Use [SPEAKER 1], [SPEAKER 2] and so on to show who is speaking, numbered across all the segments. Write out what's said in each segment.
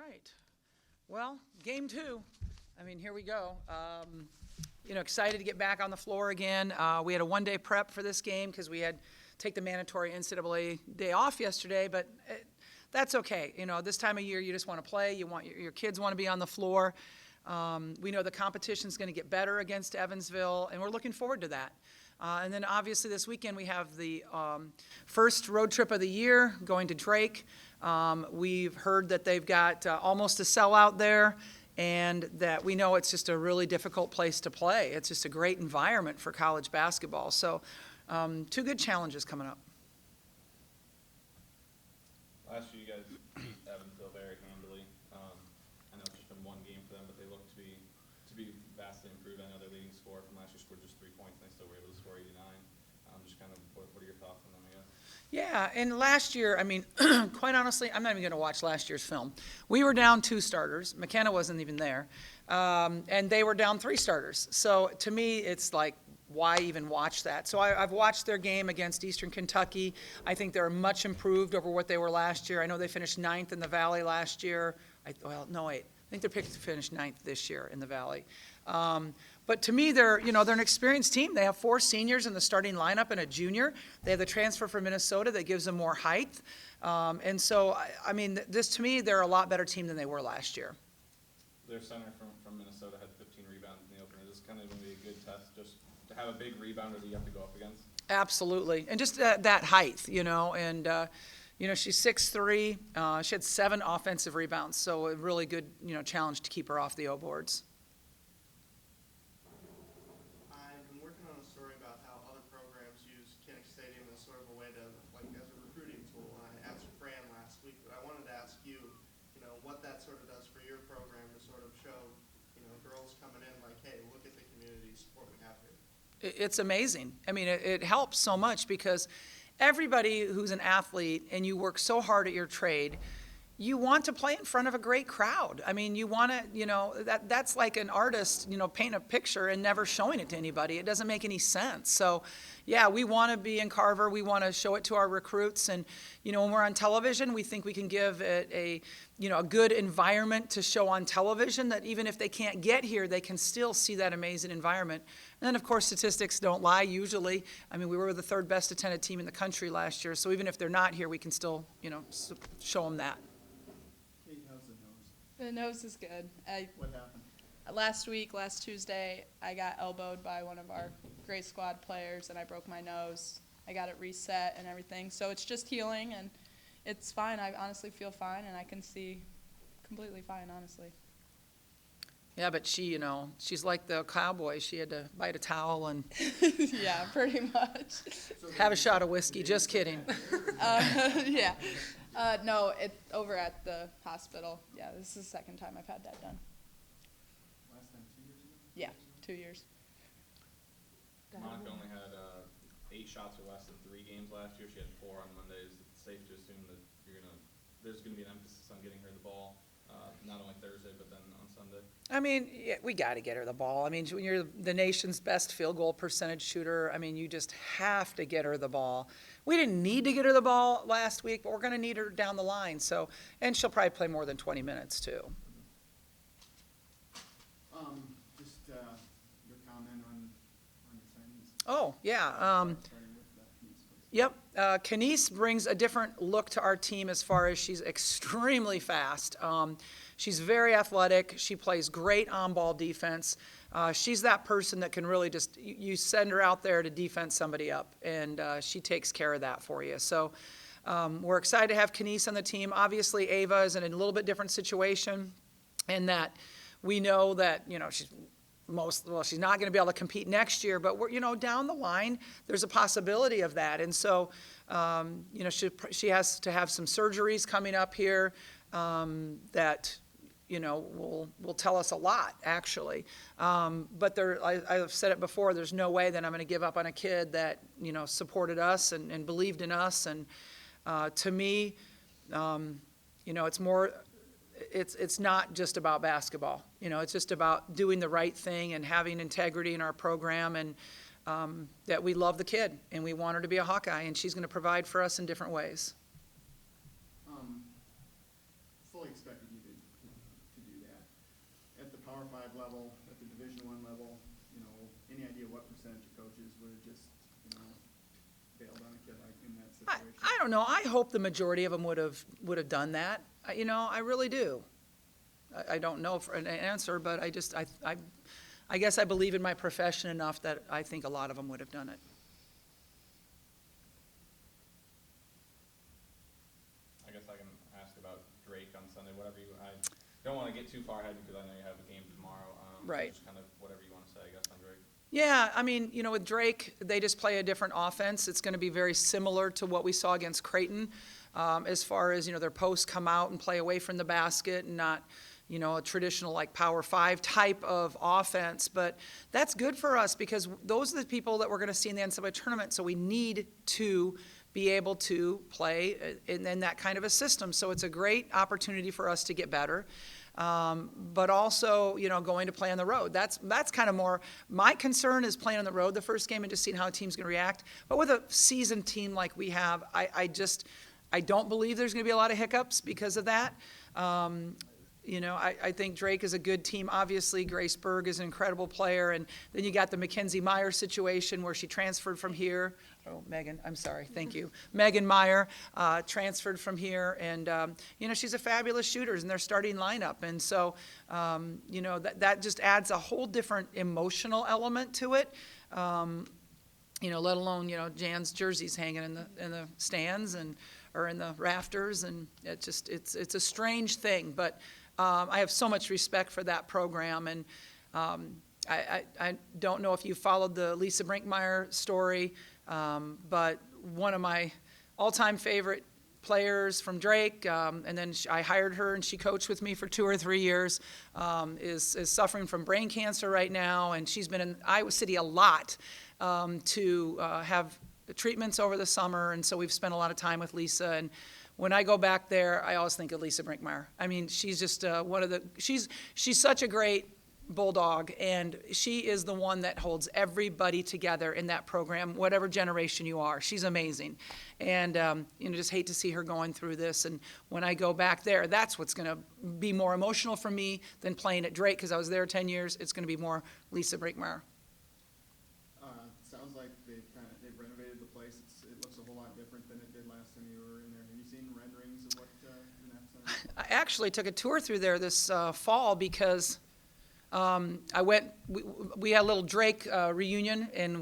[SPEAKER 1] right. Well, game two. I mean, here we go. Excited to get back on the floor again. We had a one-day prep for this game because we had take the mandatory NCAA day off yesterday, but that's okay. This time of year, you just want to play. You want your kids want to be on the floor. We know the competition's going to get better against Evansville, and we're looking forward to that. And then obviously this weekend we have the first road trip of the year going to Drake. We've heard that they've got almost a sellout there, and that we know it's just a really difficult place to play. It's just a great environment for college basketball. So two good challenges coming up.
[SPEAKER 2] Last year you guys beat Evansville very handily. I know it's just been one game for them, but they look to be vastly improved. I know their leading scorer from last year scored just 3 points, and they still were able to score 89. Just kind of what are your thoughts on them, I guess?
[SPEAKER 1] Yeah, and last year, I mean, quite honestly, I'm not even going to watch last year's film. We were down 2 starters. McKenna wasn't even there. And they were down 3 starters. So to me, it's like, why even watch that? So I've watched their game against Eastern Kentucky. I think they're much improved over what they were last year. I know they finished 9th in the Valley last year. I think they're picked to finish 9th this year in the Valley. But to me, they're an experienced team. They have 4 seniors in the starting lineup and a junior. They have the transfer from Minnesota that gives them more height. And so, I mean, to me, they're a lot better team than they were last year.
[SPEAKER 2] Their center from Minnesota had 15 rebounds in the opener. Is this kind of going to be a good test just to have a big rebounder that you have to go up against?
[SPEAKER 1] Absolutely. And just that height, and she's 6'3". She had 7 offensive rebounds, so a really good, challenge to keep her off the O boards.
[SPEAKER 3] I've been working on a story about how other programs use Kinnick Stadium as sort of a way to, as a recruiting tool. And I asked Fran last week, but I wanted to ask you, what that sort of does for your program to sort of show, girls coming in like, hey, look at the community support we have here.
[SPEAKER 1] It's amazing. I mean, it helps so much because everybody who's an athlete and you work so hard at your trade, you want to play in front of a great crowd. I mean, you want to, that's like an artist, paint a picture and never showing it to anybody. It doesn't make any sense. So, yeah, we want to be in Carver. We want to show it to our recruits. And, when we're on television, we think we can give it a good environment to show on television that even if they can't get here, they can still see that amazing environment. And then, of course, statistics don't lie usually. I mean, we were the 3rd best attended team in the country last year. So even if they're not here, we can still, show them that.
[SPEAKER 3] How's the nose?
[SPEAKER 4] The nose is good.
[SPEAKER 3] What happened?
[SPEAKER 4] Last Tuesday, I got elbowed by one of our great squad players, and I broke my nose. I got it reset and everything. So it's just healing, and it's fine. I honestly feel fine, and I can see completely fine, honestly.
[SPEAKER 1] Yeah, but she, she's like the cowboy. She had to bite a towel and
[SPEAKER 4] Yeah, pretty much.
[SPEAKER 1] have a shot of whiskey. Just kidding.
[SPEAKER 4] Yeah. No, over at the hospital. Yeah, this is the 2nd time I've had that done.
[SPEAKER 3] Last time 2 years ago?
[SPEAKER 4] Yeah, 2 years.
[SPEAKER 2] Monica only had 8 shots or less in 3 games last year. She had 4 on Mondays. It's safe to assume that there's going to be an emphasis on getting her the ball, not only Thursday, but then on Sunday.
[SPEAKER 1] I mean, yeah, we got to get her the ball. I mean, when you're the nation's best field goal percentage shooter, I mean, you just have to get her the ball. We didn't need to get her the ball last week, but we're going to need her down the line. So, and she'll probably play more than 20 minutes too.
[SPEAKER 3] Just your comment on your signings.
[SPEAKER 1] Oh, yeah.
[SPEAKER 3] Starting with that piece.
[SPEAKER 1] Yep. Kenise brings a different look to our team as far as she's extremely fast. She's very athletic. She plays great on-ball defense. She's that person that can really just, you send her out there to defense somebody up, and she takes care of that for you. So we're excited to have Kenise on the team. Obviously, Ava is in a little bit different situation in that we know that, she's not going to be able to compete next year, but we're, down the line, there's a possibility of that. And so, she has to have some surgeries coming up here that, will tell us a lot, actually. But I've said it before, there's no way that I'm going to give up on a kid that, supported us and believed in us. And to me, it's more, it's not just about basketball. It's just about doing the right thing and having integrity in our program, and that we love the kid and we want her to be a Hawkeye, and she's going to provide for us in different ways.
[SPEAKER 3] Fully expected you to
[SPEAKER 5] Power 5 level, at the Division I level, you know, any idea what percentage of coaches would have just, you know, bailed on a kid like in that situation?
[SPEAKER 1] I don't know. I hope the majority of them would have done that. You know, I really do. I don't know for an answer, but I guess I believe in my profession enough that I think a lot of them would have done it.
[SPEAKER 2] I guess I can ask about Drake on Sunday, whatever you, I don't want to get too far ahead because I know you have a game tomorrow.
[SPEAKER 1] Right.
[SPEAKER 2] Just kind of whatever you want to say, I guess, on Drake.
[SPEAKER 1] Yeah, I mean, you know, with Drake, they just play a different offense. It's going to be very similar to what we saw against Creighton, as far as, you know, their posts come out and play away from the basket and not, you know, a traditional like Power 5 type of offense. But that's good for us because those are the people that we're going to see in the NCAA tournament. So we need to be able to play in that kind of a system. So it's a great opportunity for us to get better. But also, you know, going to play on the road. That's kind of more, my concern is playing on the road the first game and just seeing how a team's going to react. But with a seasoned team like we have, I don't believe there's going to be a lot of hiccups because of that. You know, I think Drake is a good team. Obviously, Grace Berg is an incredible player. And then you got the Mackenzie Meyer situation where she transferred from here. Oh, Megan, I'm sorry. Thank you. Megan Meyer transferred from here. And, you know, she's a fabulous shooter in their starting lineup. And so, you know, that just adds a whole different emotional element to it. You know, let alone, you know, Jan's jersey's hanging in the stands or in the rafters. And it's a strange thing. But I have so much respect for that program, and I don't know if you followed the Lisa Brinkmeyer story, but one of my all-time favorite players from Drake, and then I hired her and she coached with me for 2 or 3 years, is suffering from brain cancer right now, and she's been in Iowa City a lot to have treatments over the summer, and so we've spent a lot of time with Lisa. And when I go back there, I always think of Lisa Brinkmeyer. I mean, she's just she's such a great bulldog, and she is the one that holds everybody together in that program, whatever generation you are. She's amazing. And, you know, just hate to see her going through this. And when I go back there, that's what's going to be more emotional for me than playing at Drake, because I was there 10 years. It's going to be more Lisa Brinkmeyer.
[SPEAKER 5] Sounds like they've renovated the place. It looks a whole lot different than it did last time you were in there. Have you seen renderings of what the Knapp Center?
[SPEAKER 1] I actually took a tour through there this fall because we had a little Drake reunion, and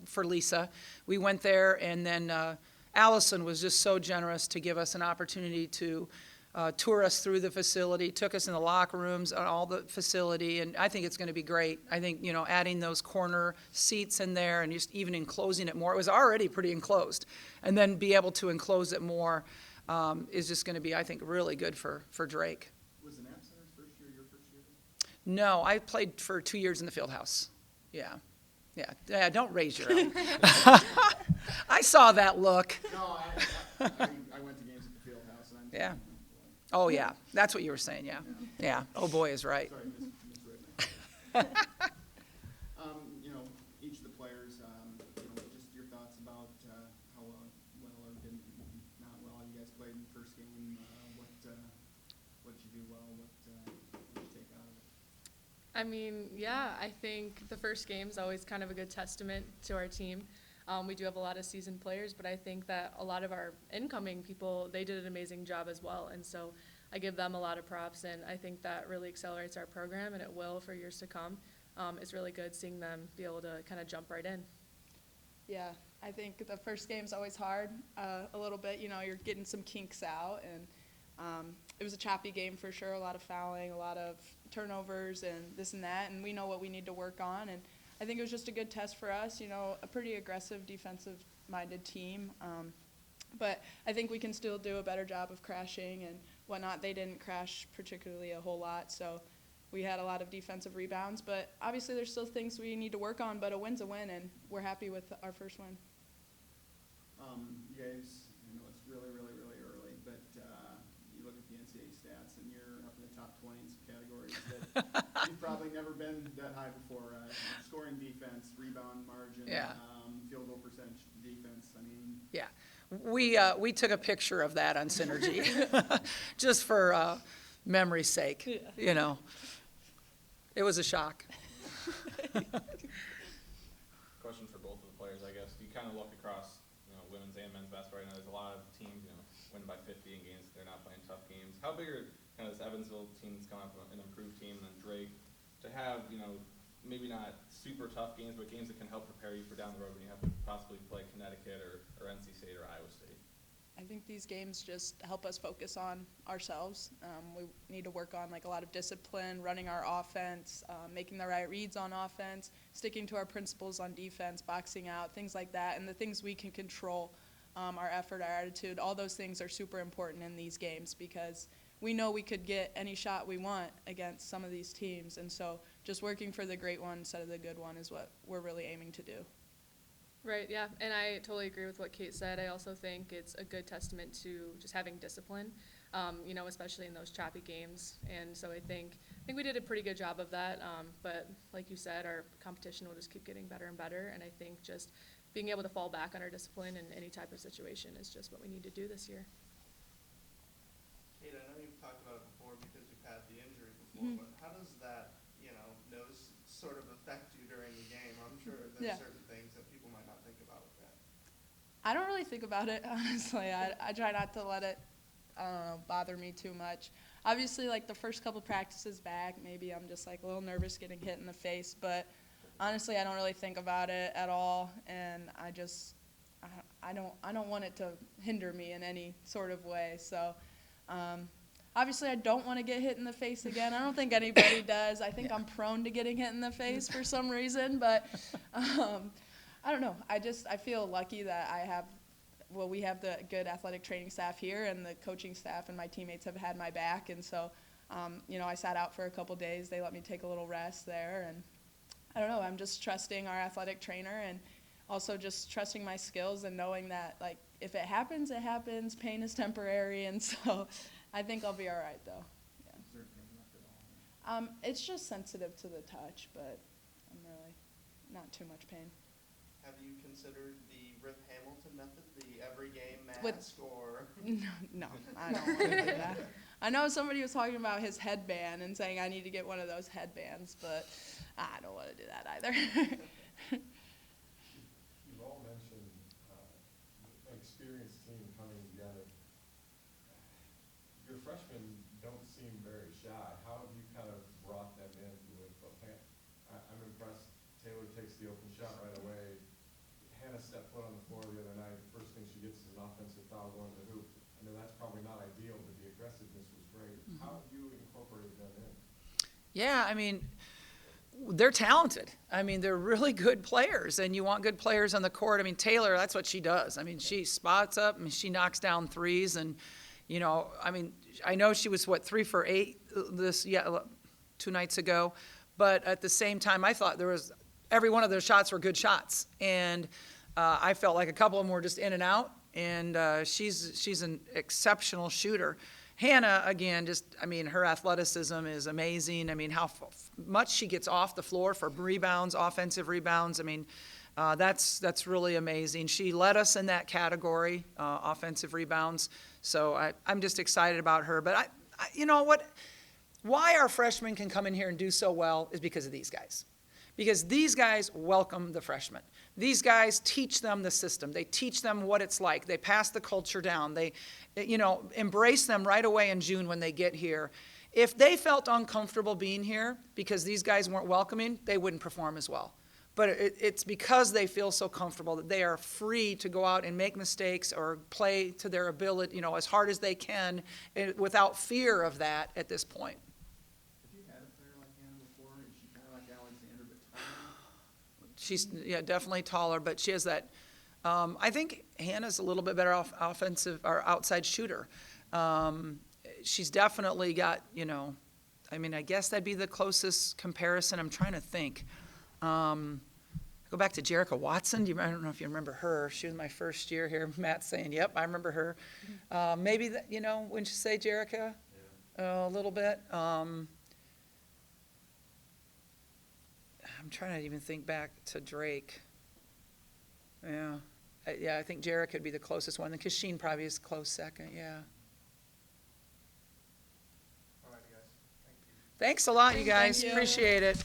[SPEAKER 1] for Lisa, we went there, and then Allison was just so generous to give us an opportunity to tour us through the facility, took us in the locker rooms on all the facility, and I think it's going to be great. I think, you know, adding those corner seats in there and just even enclosing it more. It was already pretty enclosed, and then be able to enclose it more is just going to be, I think, really good for Drake.
[SPEAKER 5] Was the Knapp Center's first year your first year?
[SPEAKER 1] No, I played for 2 years in the Fieldhouse. Yeah, don't raise your own. I saw that look.
[SPEAKER 5] No, I went to games at the Fieldhouse, and
[SPEAKER 1] Yeah. Oh, yeah, that's what you were saying, yeah. Oh, boy is right.
[SPEAKER 5] Sorry, misread that. You know, each of the players, you know, just your thoughts about how well or not well you guys played in the first game. What did you do well? What did you take out of it?
[SPEAKER 6] I mean, yeah, I think the first game is always kind of a good testament to our team. We do have a lot of seasoned players, but I think that a lot of our incoming people, they did an amazing job as well. And so I give them a lot of props, and I think that really accelerates our program, and it will for years to come. It's really good seeing them be able to kind of jump right in.
[SPEAKER 4] Yeah, I think the first game's always hard a little bit. You know, you're getting some kinks out, and it was a choppy game for sure, a lot of fouling, a lot of turnovers and this and that, and we know what we need to work on. And I think it was just a good test for us, you know, a pretty aggressive defensive-minded team. But I think we can still do a better job of crashing and whatnot. They didn't crash particularly a whole lot, so we had a lot of defensive rebounds. But obviously there's still things we need to work on, but a win's a win, and we're happy with our first win.
[SPEAKER 5] You guys, I know it's really, really, really early, but you look at the NCAA stats, and you're up in the top 20 in some categories that you've probably never been that high before. Scoring defense, rebound margin, field goal percentage defense. I mean,
[SPEAKER 1] Yeah, we took a picture of that on Synergy, just for memory's sake, you know. It was a shock.
[SPEAKER 2] Question for both of the players, I guess. Do you kind of look across, women's and men's basketball right now? There's a lot of teams, win by 50 in games. They're not playing tough games. How big are kind of this Evansville team that's coming up, an improved team, and then Drake, to have, maybe not super tough games, but games that can help prepare you for down the road when you have to possibly play Connecticut or NC State or Iowa State?
[SPEAKER 4] I think these games just help us focus on ourselves. We need to work on like a lot of discipline, running our offense, making the right reads on offense, sticking to our principles on defense, boxing out, things like that, and the things we can control, our effort, our attitude, all those things are super important in these games because we know we could get any shot we want against some of these teams, and so just working for the great one instead of the good one is what we're really aiming to do.
[SPEAKER 6] Right, yeah, and I totally agree with what Kate said. I also think it's a good testament to just having discipline, especially in those choppy games. And so I think we did a pretty good job of that. But like you said, our competition will just keep getting better and better. And I think just being able to fall back on our discipline in any type of situation is just what we need to do this year.
[SPEAKER 3] Kate, I know you've talked about it before because you've had the injury before, but how does that, nose sort of affect you during the game? I'm sure there's certain things that people might not think about with that.
[SPEAKER 4] I don't really think about it, honestly. I try not to let it bother me too much. Obviously, like the first couple practices back, maybe I'm just like a little nervous getting hit in the face, but honestly, I don't really think about it at all, and I don't want it to hinder me in any sort of way. So obviously, I don't want to get hit in the face again. I don't think anybody does. I think I'm prone to getting hit in the face for some reason, but I don't know. I feel lucky that we have the good athletic training staff here, and the coaching staff and my teammates have had my back, and so I sat out for a couple days. They let me take a little rest there, and I don't know. I'm just trusting our athletic trainer and also just trusting my skills and knowing that, like, if it happens, it happens. Pain is temporary, and so I think I'll be all right, though. Yeah.
[SPEAKER 5] Is there pain left at all?
[SPEAKER 4] It's just sensitive to the touch, but I'm really not too much pain.
[SPEAKER 3] Have you considered the Rip Hamilton method, the every game mask,
[SPEAKER 4] With-
[SPEAKER 3] or?
[SPEAKER 4] No, I don't want to do that. I know somebody was talking about his headband and saying I need to get one of those headbands, but I don't want to do that either.
[SPEAKER 7] You've all mentioned an experienced team coming together. Your freshmen don't seem very shy. How have you kind of brought them in with I'm impressed. Taylor takes the open shot right away. Hannah stepped foot on the floor the other night. The first thing she gets is an offensive foul going to the hoop. I know that's probably not ideal, but the aggressiveness was great. How have you incorporated them in?
[SPEAKER 1] Yeah, I mean, they're talented. I mean, they're really good players, and you want good players on the court. I mean, Taylor, that's what she does. I mean, she spots up, and she knocks down threes, and, I mean, I know she was, 3 for 8 2 nights ago, but at the same time, I thought every one of those shots were good shots, and I felt like a couple of them were just in and out, and she's an exceptional shooter. Hannah, again, her athleticism is amazing. I mean, how much she gets off the floor for rebounds, offensive rebounds. I mean, that's really amazing. She led us in that category, offensive rebounds. So I'm just excited about her. But why our freshmen can come in here and do so well is because of these guys. Because these guys welcome the freshmen. These guys teach them the system. They teach them what it's like. They pass the culture down. They, embrace them right away in June when they get here. If they felt uncomfortable being here because these guys weren't welcoming, they wouldn't perform as well. But it's because they feel so comfortable that they are free to go out and make mistakes or play to their ability, as hard as they can without fear of that at this point.
[SPEAKER 5] Have you had a player like Hannah before? Is she kind of like Alexander, but taller?
[SPEAKER 1] She's definitely taller, but she has that. I think Hannah's a little bit better offensive or outside shooter. She's definitely got, I guess that'd be the closest comparison. I'm trying to think. Go back to Jerica Watson. I don't know if you remember her. She was my first year here. Matt's saying, yep, I remember her. Maybe, wouldn't you say, Jerica? Yeah. A little bit. I'm trying to even think back to Drake. Yeah. I think Jerica could be the closest one, because Sheen probably is close second, yeah.
[SPEAKER 3] All right, guys. Thank you.
[SPEAKER 1] Thanks a lot, you guys.
[SPEAKER 4] you.
[SPEAKER 1] Appreciate it.